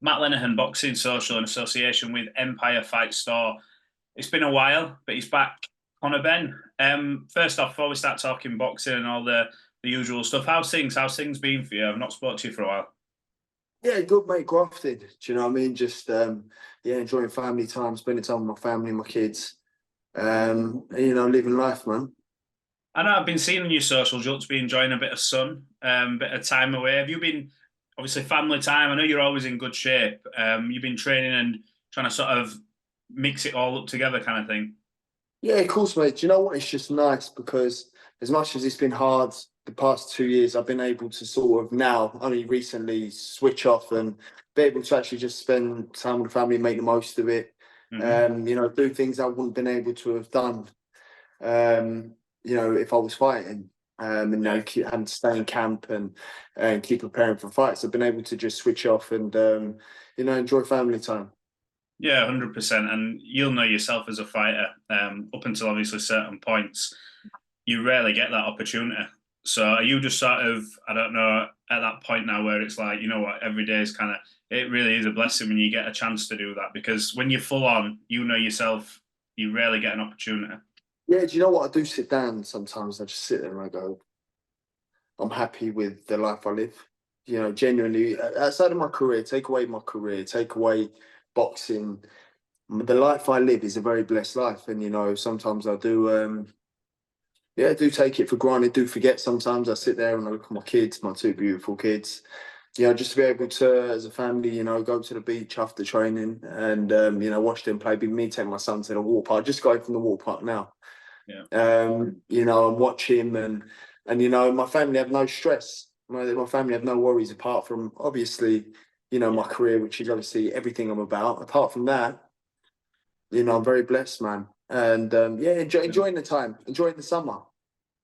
Matt Lenihan, Boxing Social in association with Empire Fight Store. It's been a while, but he's back. Conor Benn. First off, before we start talking boxing and all the usual stuff, how's things been for you? I've not spoken to you for a while. Yeah, good, mate. Grafted. Do you know what I mean? Just enjoying family time, spending time with my family, my kids. Living life, man. I know I've been seeing on your socials, you'll be enjoying a bit of sun, bit of time away. Have you been, obviously, family time? I know you're always in good shape. You've been training and trying to sort of mix it all up together kind of thing. Yeah, of course, mate. Do you know what? It's just nice because as much as it's been hard the past 2 years, I've been able to sort of now, only recently, switch off and be able to actually just spend time with the family, make the most of it. Do things I wouldn't have been able to have done, if I was fighting. Keep having to stay in camp and keep preparing for fights. I've been able to just switch off and, enjoy family time. Yeah, 100%. And you'll know yourself as a fighter, up until obviously certain points, you rarely get that opportunity. So are you just sort of, I don't know, at that point now where it's like, you know what, every day is kind of, it really is a blessing when you get a chance to do that, because when you're full on, you know yourself, you rarely get an opportunity. Yeah, do you know what? I do sit down sometimes. I just sit there and I go, I'm happy with the life I live. You know, genuinely, outside of my career, take away my career, take away boxing, the life I live is a very blessed life. And, sometimes I do, do take it for granted, do forget sometimes. I sit there and I look at my kids, my two beautiful kids. Just to be able to, as a family, go to the beach after training and, watch them play. Be me take my son to the water park. Just go from the water park now. Yeah. And watch him and my family have no stress. My family have no worries apart from, obviously, my career, which is obviously everything I'm about. Apart from that, I'm very blessed, man. And enjoying the time, enjoying the summer.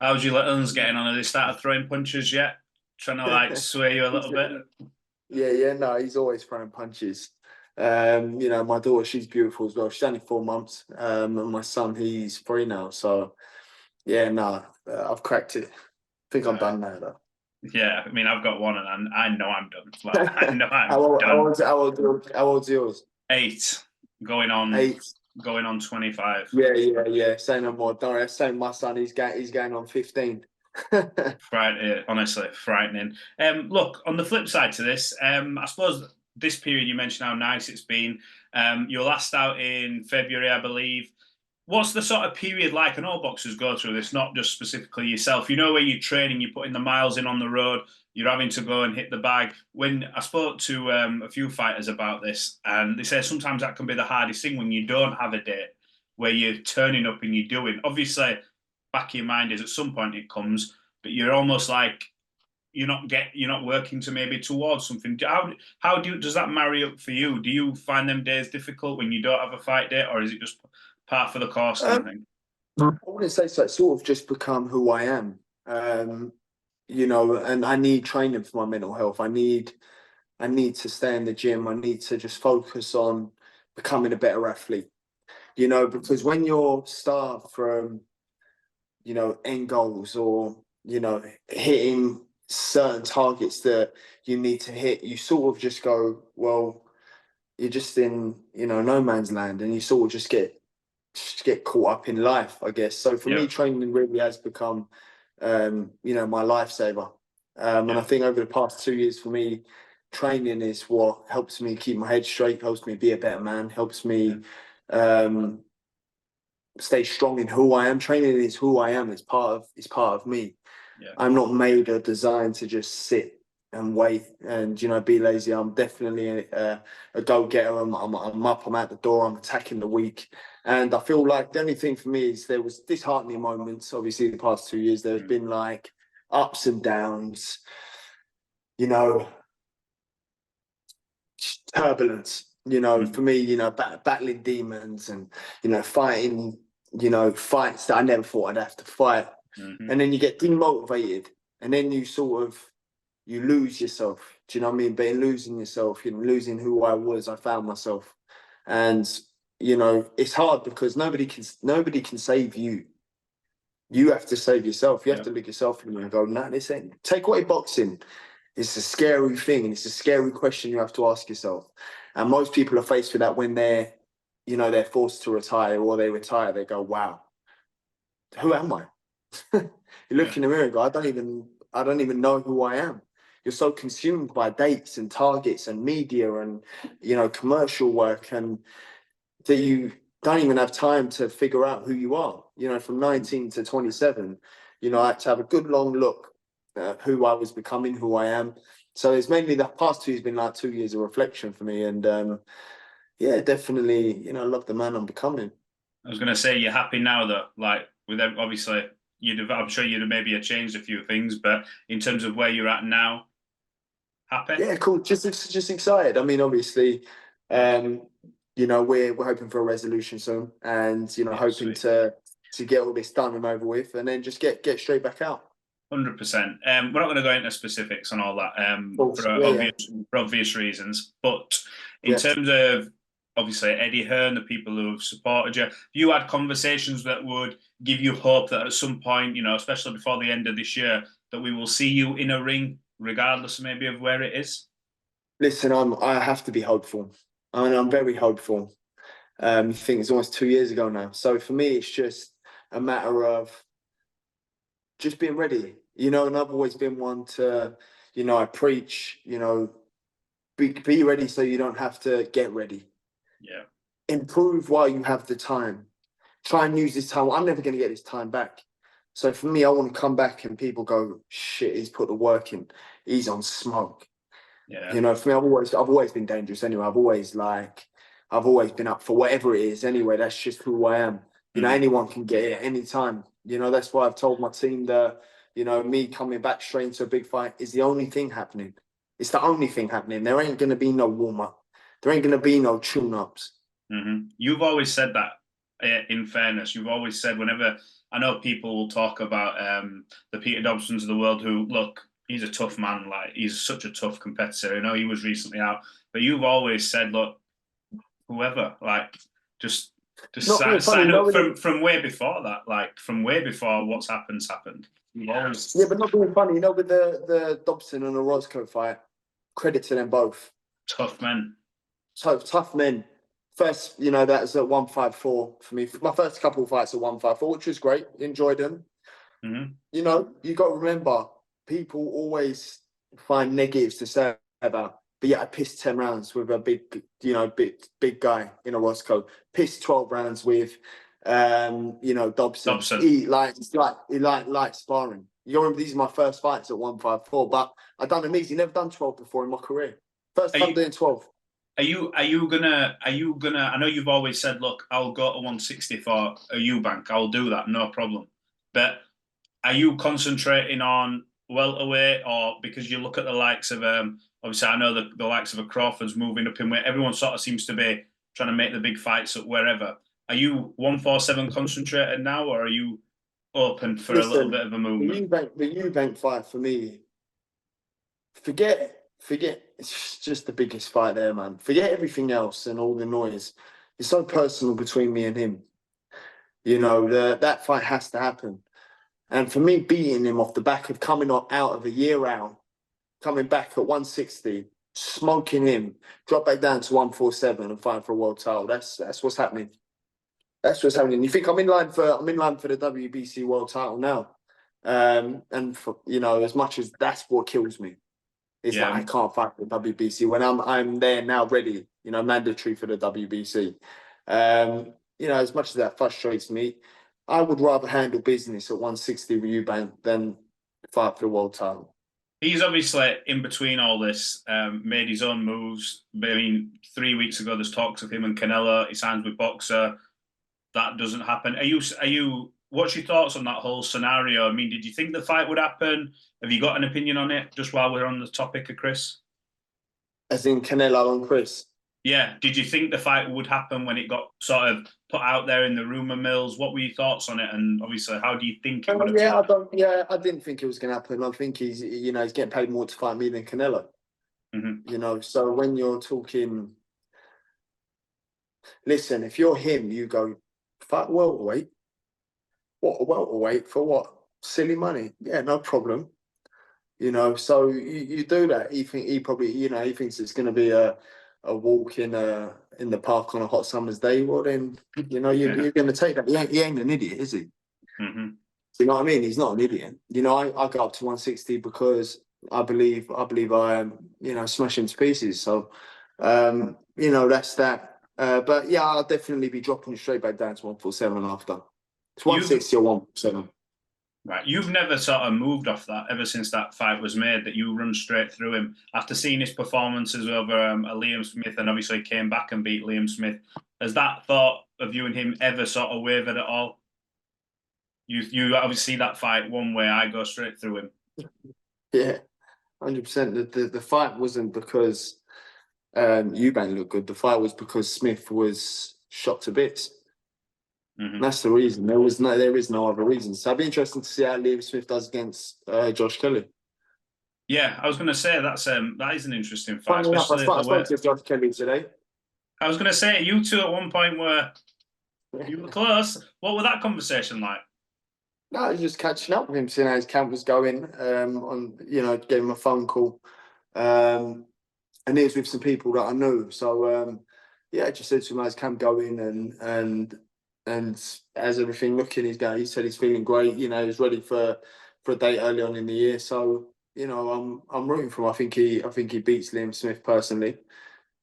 How's your little ones getting on? Have they started throwing punches yet? Trying to sway you a little bit? No, he's always throwing punches. My daughter, she's beautiful as well. She's only 4 months. And my son, he's 3 now. So, I've cracked it. I think I'm done now, though. Yeah, I mean, I've got one, and I know I'm done. I know I'm done. How old's yours? 8, going on 8. Going on 25. Yeah. Say no more. Don't worry. Same. My son, he's going on 15. Frightening, honestly, frightening. Look, on the flip side to this, I suppose this period you mentioned how nice it's been. You were last out in February, I believe. What's the sort of period like? And all boxers go through this, not just specifically yourself. Where you're training, you're putting the miles in on the road, you're having to go and hit the bag. When I spoke to a few fighters about this, and they say sometimes that can be the hardest thing when you don't have a date where you're turning up and you're doing. Obviously, back of your mind is at some point it comes, but you're almost like you're not working to maybe towards something. Does that marry up for you? Do you find them days difficult when you don't have a fight date, or is it just par for the course kind of thing? I wouldn't say so. It's sort of just become who I am. And I need training for my mental health. I need to stay in the gym. I need to just focus on becoming a better athlete. Because when you're starved from, end goals or, hitting certain targets that you need to hit, you sort of just go, well, you're just in, no man's land, and you sort of just get caught up in life, I guess. So for me, training really has become, my lifesaver. And I think over the past 2 years for me, training is what helps me keep my head straight, helps me be a better man, helps me stay strong in who I am. Training is who I am. It's part of me. Yeah. I'm not made or designed to just sit and wait and be lazy. I'm definitely a go-getter. I'm up, I'm out the door, I'm attacking the week. And I feel like the only thing for me is there was disheartening moments. Obviously, the past 2 years, there's been like ups and downs, turbulence, for me, battling demons and, fighting, fights that I never thought I'd have to fight. And then you get demotivated and then you you lose yourself. Do you know what I mean? But in losing yourself, losing who I was, I found myself. And, it's hard because nobody can save you. You have to save yourself. You have to look yourself in the mirror and go, nah, this ain't. Take away boxing. It's a scary thing, and it's a scary question you have to ask yourself. And most people are faced with that when they're, they're forced to retire or they retire. They go, "Wow, who am I?" You look in the mirror and go, I don't even know who I am. You're so consumed by dates and targets and media and, commercial work, and that you don't even have time to figure out who you are. From 19 to 27, I had to have a good long look at who I was becoming, who I am. So it's mainly the past 2 years been like 2 years of reflection for me. And yeah, definitely, I love the man I'm becoming. I was going to say, you're happy now that, like, with obviously, I'm sure you'd have maybe changed a few things, but in terms of where you're at now, happy? Yeah, cool. Just excited. I mean, obviously, we're hoping for a resolution soon, and hoping to get all this done and over with, and then just get straight back out. 100%. We're not going to go into specifics on all that for obvious reasons, but in terms of obviously Eddie Hearn, the people who have supported you, you had conversations that would give you hope that at some point, especially before the end of this year, that we will see you in a ring, regardless maybe of where it is? Listen, I have to be hopeful. I mean, I'm very hopeful. I think it's almost 2 years ago now. So for me, it's just a matter of just being ready, and I've always been one to, I preach, be ready so you don't have to get ready. Yeah. Improve while you have the time. Try and use this time. I'm never going to get this time back. So for me, I want to come back and people go, shit, he's put the work in. He's on smoke. Yeah. For me, I've always been dangerous anyway. I've always been up for whatever it is anyway. That's just who I am. Anyone can get it at any time. That's why I've told my team that, me coming back straight into a big fight is the only thing happening. It's the only thing happening. There ain't going to be no warm-up. There ain't going to be no tune-ups. Mm-hmm. You've always said that, in fairness. You've always said, whenever I know people will talk about the Peter Dobsons of the world, who, look, he's a tough man. Like, he's such a tough competitor. I know he was recently out, but you've always said, look, whoever, like, just sign up from way before that, like from way before what's happened. Always... Yeah, but not being funny, with the Dobson and the Roscoe fight, credit to them both. Tough men. So tough men. First, that was at 154 for me. My first couple of fights at 154, which was great. Enjoyed them. Mm-hmm. You got to remember, people always find negatives to say about. But yeah, I pissed 10 rounds with a big guy in a Roscoe. Pissed 12 rounds with, Dobson. He likes sparring. You remember, these are my first fights at 154, but I've done them easy. Never done 12 before in my career. First time doing 12. Are you gonna? I know you've always said, look, I'll go to 160 for a Eubank. I'll do that, no problem. But are you concentrating on welterweight, or because you look at the likes of obviously I know the likes of a Crawford's moving up in weight. Everyone sort of seems to be trying to make the big fights at wherever. Are you 147 concentrated now, or are you open for a little bit of a movement? The Eubank fight for me, forget. It's just the biggest fight there, man. Forget everything else and all the noise. It's so personal between me and him. That fight has to happen. And for me, beating him off the back of coming out of a year out, coming back at 160, smoking him, drop back down to 147 and fighting for a world title. That's what's happening. That's what's happening. You think I'm in line for the WBC world title now? And for, as much as that's what kills me. It's like I can't fight for the WBC when I'm there now, ready. Mandatory for the WBC. As much as that frustrates me, I would rather handle business at 160 with Eubank than fight for the world title. He's obviously, in between all this, made his own moves. I mean, 3 weeks ago, there's talks of him and Canelo. He signs with Boxer. That doesn't happen. Are you? What's your thoughts on that whole scenario? I mean, did you think the fight would happen? Have you got an opinion on it? Just while we're on the topic of Chris, as in Canelo and Chris. Yeah. Did you think the fight would happen when it got sort of put out there in the rumour mills? What were your thoughts on it? And obviously, how do you think it would have I didn't think it was going to happen. I think he's getting paid more to fight me than Canelo. Mm-hmm. So when you're talking, listen, if you're him, you go, fight welterweight. What, a welterweight for what? Silly money. Yeah, no problem. You know, so you do that. He probably, you know, he thinks it's going to be a walk in the park on a hot summer's day. Well, then, you know, you're going to take that. He ain't an idiot, is he? Mm-hmm. You know what I mean? He's not an idiot. You know, I go up to 160 because I believe I am, you know, smash him to pieces. So, you know, that's that. But yeah, I'll definitely be dropping straight back down to 147 after. It's 160 or 147. Right, you've never sort of moved off that ever since that fight was made, that you run straight through him after seeing his performances over a Liam Smith, and obviously came back and beat Liam Smith. Has that thought of you and him ever sort of wavered at all? You obviously see that fight one way, I go straight through him. Yeah, 100%. The fight wasn't because Eubank looked good. The fight was because Smith was shot to bits. Mm-hmm. That's the reason. There is no other reason. So it'd be interesting to see how Liam Smith does against Josh Kelly. Yeah, I was going to say that is an interesting fight. Funny enough, I spoke to Josh Kelly today. I was going to say, you two at one point were close. What was that conversation like? No, I was just catching up with him, seeing how his camp was going. You know, gave him a phone call, and he was with some people that I knew. So yeah, I just said to him how his camp going, and as everything looking, he said he's feeling great. You know, he's ready for a date early on in the year. So you know, I'm rooting for him. I think he beats Liam Smith personally.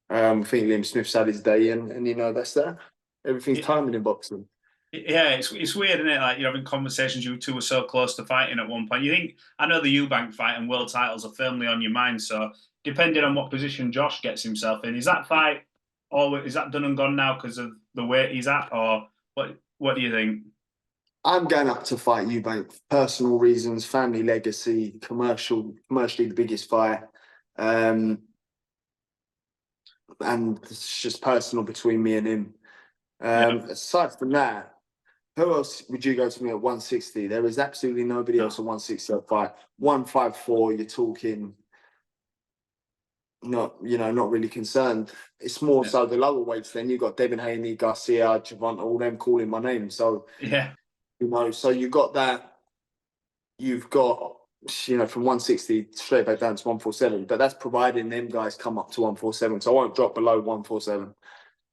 I think Liam Smith's had his day, and you know that's that. Everything's timing in boxing. Yeah, it's weird, isn't it? Like, you're having conversations, you two were so close to fighting at one point. You think, I know the Eubank fight and world titles are firmly on your mind, so depending on what position Josh gets himself in, is that fight, or is that done and gone now because of the weight he's at, or what do you think? I'm going up to fight Eubank for personal reasons, family legacy, commercially the biggest fight. And it's just personal between me and him. Aside from that, who else would you go to me at 160? There is absolutely nobody else at 160 I'd fight. 154, you're talking not really concerned. It's more so the lower weights. Then you've got Devin Haney, Garcia, Gervonta, all them calling my name. So yeah, you know, so you got that. You've got, you know, from 160 straight back down to 147, but that's providing them guys come up to 147. So I won't drop below 147.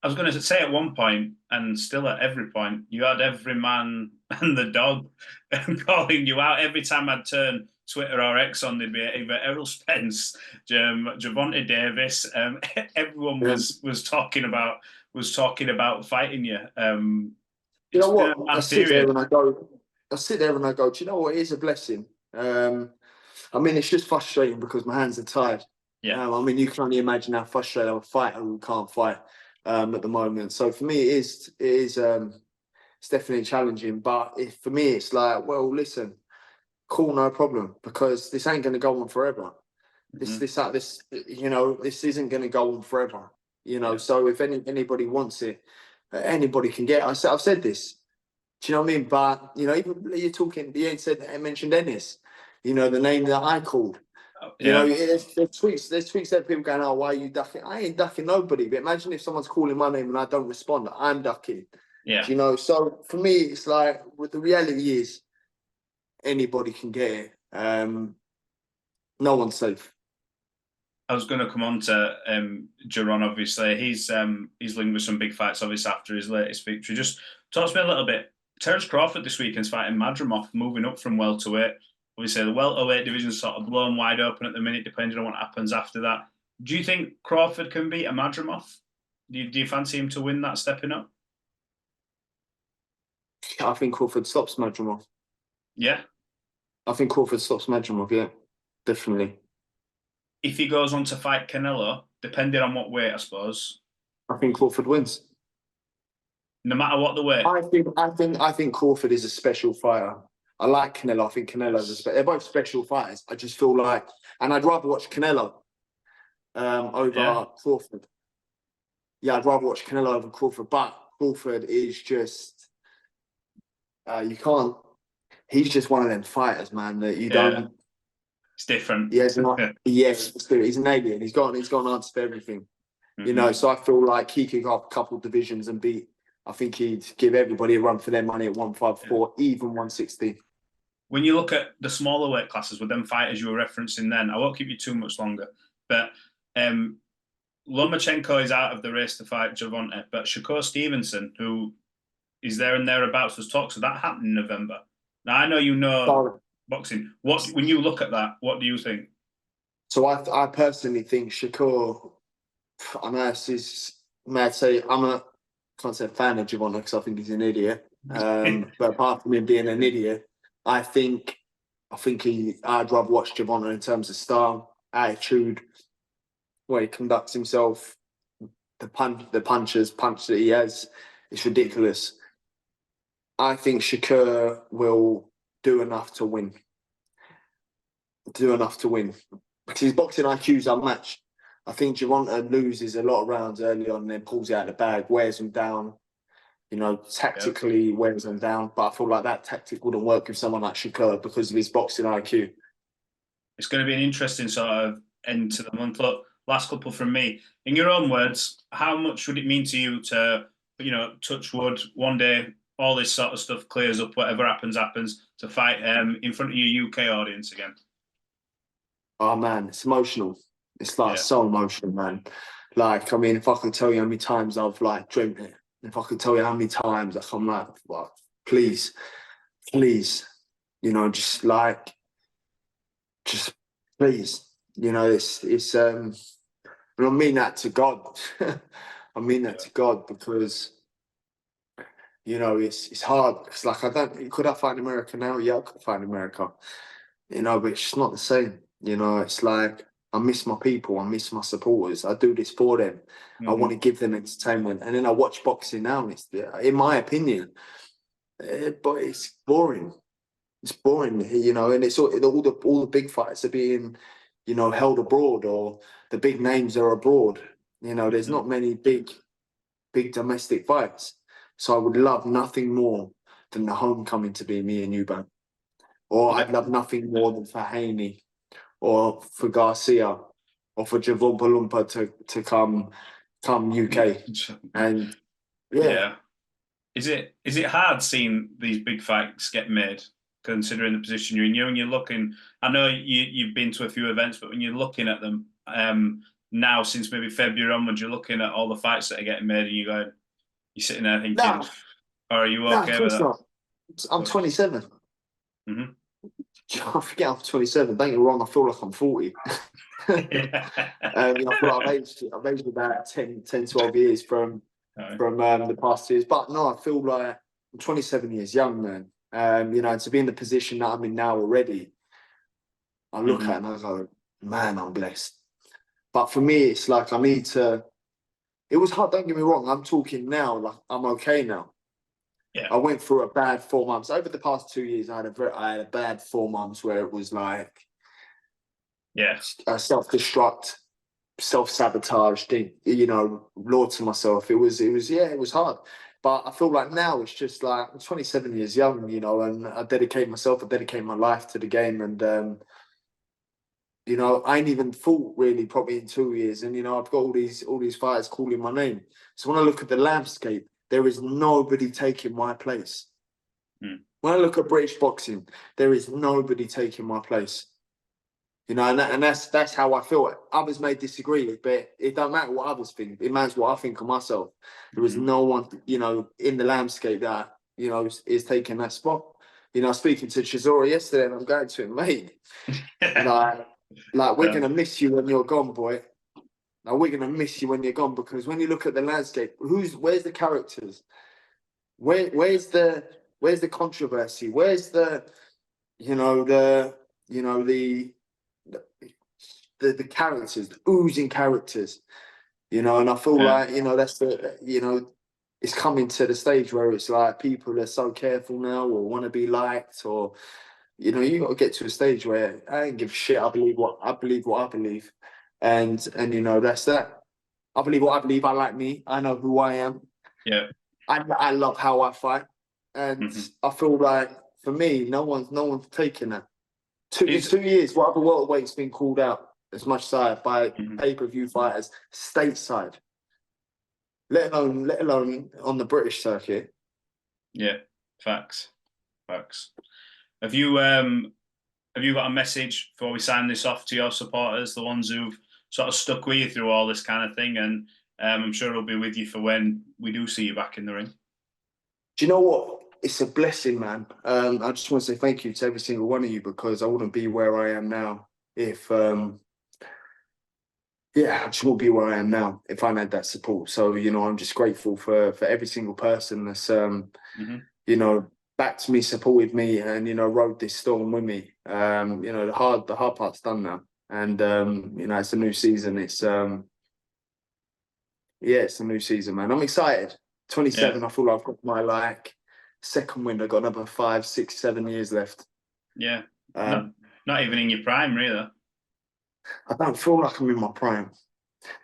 I was going to say at one point, and still at every point, you had every man and the dog calling you out. Every time I'd turn Twitter or X on, there'd be either Errol Spence, Gervonta Davis. Everyone was talking about fighting you. You know what? I sit there and I go, do you know what? It is a blessing. I mean, it's just frustrating because my hands are tied. Yeah. I mean, you can only imagine how frustrated a fighter who can't fight at the moment. So for me, it is it's definitely challenging. But for me, it's like, well, listen, cool, no problem, because this ain't going to go on forever. Mm-hmm. This you know, this isn't going to go on forever. You know, so if anybody wants it, anybody can get it. I've said this. Do you know what I mean? But you know, even you're talking, you ain't mentioned Ennis. You know, the name that I called. You know, there's tweets that people going, oh, why are you ducking? I ain't ducking nobody. But imagine if someone's calling my name and I don't respond, I'm ducking. Yeah. Do you know? So for me, it's like, the reality is anybody can get it. No one's safe. I was going to come on to Jaron. Obviously, he's linked with some big fights. Obviously, after his latest victory, just talk to me a little bit. Terence Crawford this weekend's fighting Madrimov, moving up from welterweight. Obviously, the welterweight division's sort of blown wide open at the minute, depending on what happens after that. Do you think Crawford can beat a Madrimov? Do you fancy him to win that, stepping up? I think Crawford stops Madrimov. Yeah? I think Crawford stops Madrimov, yeah. Definitely. If he goes on to fight Canelo, depending on what weight, I suppose. I think Crawford wins. No matter what the weight? I think Crawford is a special fighter. I like Canelo. I think Canelo's they're both special fighters. I just feel like, and I'd rather watch Canelo over Crawford. Yeah, I'd rather watch Canelo over Crawford. But Crawford is just, you can't. He's just one of them fighters, man. That you don't. It's different. He's an alien. He's got an answer for everything. Mm-hmm. You know, so I feel like he could go up a couple of divisions and beat. I think he'd give everybody a run for their money at 154, even 160. when you look at the smaller weight classes with them fighters you were referencing then, I won't keep you too much longer, but Lomachenko is out of the race to fight Gervonta, but Shakur Stevenson, who is there and thereabouts, was talks of that happening in November. Now, I know you know boxing. When you look at that, what do you think? So I personally think Shakur, I know this is mad to say, can't say a fan of Gervonta because I think he's an idiot. But apart from him being an idiot, I'd rather watch Gervonta in terms of style, attitude, where he conducts himself, the punch that he has. It's ridiculous. I think Shakur will do enough to win. Because his boxing IQ is unmatched. I think Gervonta loses a lot of rounds early on and then pulls out the bag, wears them down, tactically wears them down. But I feel like that tactic wouldn't work with someone like Shakur because of his boxing IQ. It's going to be an interesting sort of end to the month. Look, last couple from me. In your own words, how much would it mean to you to, touch wood, one day all this sort of stuff clears up, whatever happens, to fight in front of your UK audience again? Oh man, it's emotional. It's so emotional, man. Like, I mean, if I could tell you how many times I've dreamt it, if I could tell you how many times I'm like, please, just please, it's and I mean that to God. I mean that to God because it's hard. It's like could I find America now? Yeah, I could find America. But it's just not the same. It's like I miss my people, I miss my supporters. I do this for them. I want to give them entertainment. And then I watch boxing now, and it's, in my opinion, but it's boring. It's boring, and it's all the big fights are being, held abroad, or the big names are abroad. There's not many big domestic fights. So I would love nothing more than the homecoming to be me and Eubank. Or I'd love nothing more than for Haney, or for Garcia, or for Javon Palumpa to come UK. And yeah. Is it hard seeing these big fights get made, considering the position you're in? When you're looking, I know you've been to a few events, but when you're looking at them now, since maybe February onwards, you're looking at all the fights that are getting made, and you're sitting there thinking, are you okay with that? Not. I'm 27. Mm-hmm. I forget I'm 27. Don't get me wrong, I feel like I'm 40. I feel like I've aged about 10, 12 years from the past years. But no, I feel like I'm 27 years young, man. To be in the position that I'm in now already, I look at it and I go, man, I'm blessed. But for me, it's like it was hard, don't get me wrong, I'm talking now, like I'm okay now. Yeah. I went through a bad 4 months. Over the past 2 years, I had a bad 4 months where it was like, self-destruct, self-sabotage thing, law to myself. It was hard. But I feel like now it's just like I'm 27 years young, and I dedicate my life to the game. And, I ain't even fought really probably in 2 years. And, I've got all these fighters calling my name. So when I look at the landscape, there is nobody taking my place. When I look at British boxing, there is nobody taking my place. And that's how I feel. Others may disagree, but it don't matter what others think. It matters what I think of myself. There is no one, in the landscape that, is taking that spot. Speaking to Chisora yesterday, and I'm going to him, mate. We're going to miss you when you're gone, boy. We're going to miss you when you're gone, because when you look at the landscape, where's the characters? Where's the controversy? Where's the characters, the oozing characters, and I feel like, that's it's coming to the stage where it's like people are so careful now, or want to be liked, or, you got to get to a stage where I ain't give a shit. I believe what I believe. And that's that. I believe what I believe. I like me. I know who I am. Yeah. I love how I fight. And I feel like, for me, no one's taking that. In 2 years, what other welterweight's been called out as much side by pay-per-view fighters stateside, let alone on the British circuit. Yeah, facts. Have you got a message before we sign this off to your supporters, the ones who've sort of stuck with you through all this kind of thing? And I'm sure it'll be with you for when we do see you back in the ring. Do you know what? It's a blessing, man. I just want to say thank you to every single one of you, because I wouldn't be where I am now if, yeah, I just wouldn't be where I am now if I had that support. So, you know, I'm just grateful for every single person that's, you know, backed me, supported me, and, you know, rode this storm with me. You know, the hard part's done now. And, you know, it's a new season. It's, yeah, it's a new season, man. I'm excited. 27, I feel like I've got my, like, second win. I've got another 5, 6, 7 years left. Yeah. Not even in your prime, really. I don't feel like I'm in my prime.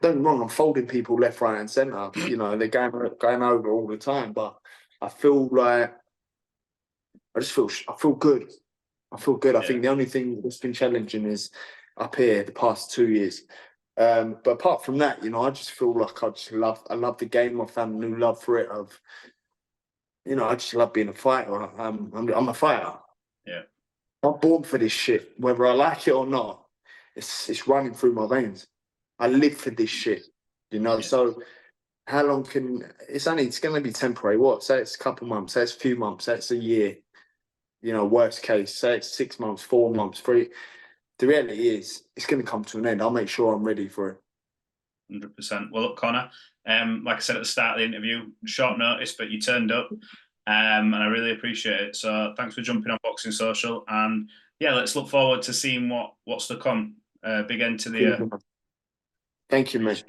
Don't get me wrong, I'm folding people left, right, and centre. You know, they're going over all the time, but I feel like I feel good. I feel good. I think the only thing that's been challenging is up here the past 2 years. But apart from that, you know, I just feel like I love the game. I found a new love for it. You know, I just love being a fighter. I'm a fighter. Yeah. I'm born for this shit, whether I like it or not. It's running through my veins. I live for this shit, you know. So how long it's going to be temporary. What? Say it's a couple months, say it's a few months, say it's a year. You know, worst case, say it's 6 months, 4 months, 3. The reality is, it's going to come to an end. I'll make sure I'm ready for it. 100%. Well, look, Conor, like I said at the start of the interview, short notice, but you turned up, and I really appreciate it. So thanks for jumping on Boxing Social, and yeah, let's look forward to seeing what's to come. Big end to the year. Thank you, mate.